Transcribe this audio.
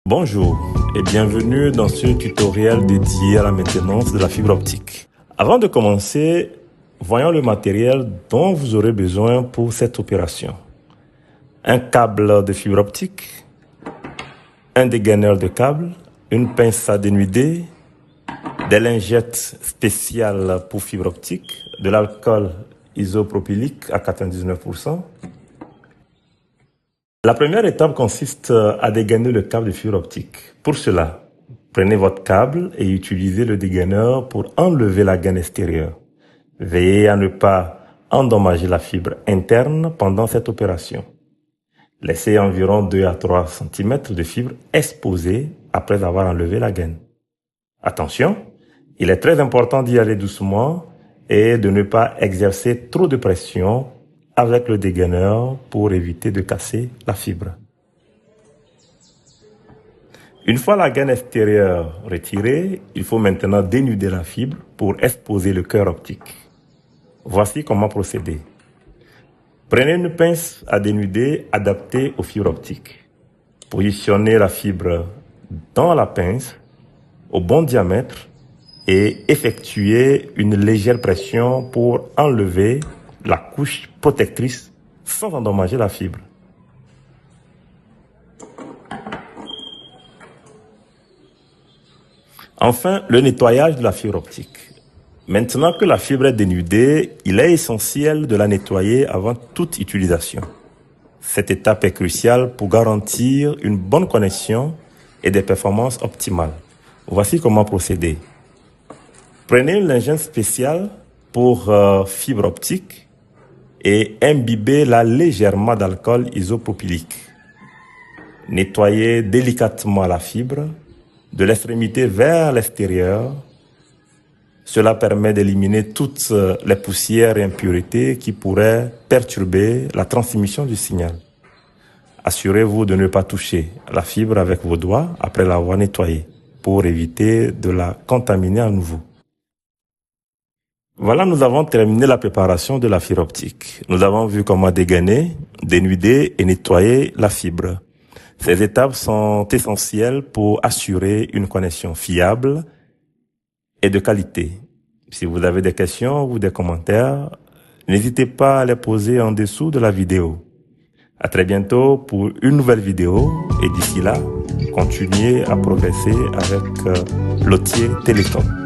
Bonjour et bienvenue dans ce tutoriel dédié à la maintenance de la fibre optique. Avant de commencer, voyons le matériel dont vous aurez besoin pour cette opération. Un câble de fibre optique, un dégaineur de câble, une pince à dénuder, des lingettes spéciales pour fibre optique, de l'alcool isopropylique à 99%. La première étape consiste à dégainer le câble de fibre optique. Pour cela, prenez votre câble et utilisez le dégaineur pour enlever la gaine extérieure. Veillez à ne pas endommager la fibre interne pendant cette opération. Laissez environ 2 à 3 cm de fibre exposée après avoir enlevé la gaine. Attention, il est très important d'y aller doucement et de ne pas exercer trop de pression avec le dégaineur pour éviter de casser la fibre. Une fois la gaine extérieure retirée, il faut maintenant dénuder la fibre pour exposer le cœur optique. Voici comment procéder. Prenez une pince à dénuder adaptée aux fibres optiques. Positionnez la fibre dans la pince au bon diamètre et effectuez une légère pression pour enlever la couche protectrice sans endommager la fibre. Enfin, le nettoyage de la fibre optique. Maintenant que la fibre est dénudée, il est essentiel de la nettoyer avant toute utilisation. Cette étape est cruciale pour garantir une bonne connexion et des performances optimales. Voici comment procéder. Prenez une lingette spéciale pour fibre optique et imbibez-la légèrement d'alcool isopropylique. Nettoyez délicatement la fibre de l'extrémité vers l'extérieur. Cela permet d'éliminer toutes les poussières et impuretés qui pourraient perturber la transmission du signal. Assurez-vous de ne pas toucher la fibre avec vos doigts après l'avoir nettoyée pour éviter de la contaminer à nouveau. Voilà, nous avons terminé la préparation de la fibre optique. Nous avons vu comment dégainer, dénuder et nettoyer la fibre. Ces étapes sont essentielles pour assurer une connexion fiable et de qualité. Si vous avez des questions ou des commentaires, n'hésitez pas à les poser en dessous de la vidéo. À très bientôt pour une nouvelle vidéo et d'ici là, continuez à progresser avec Lothier Télécom.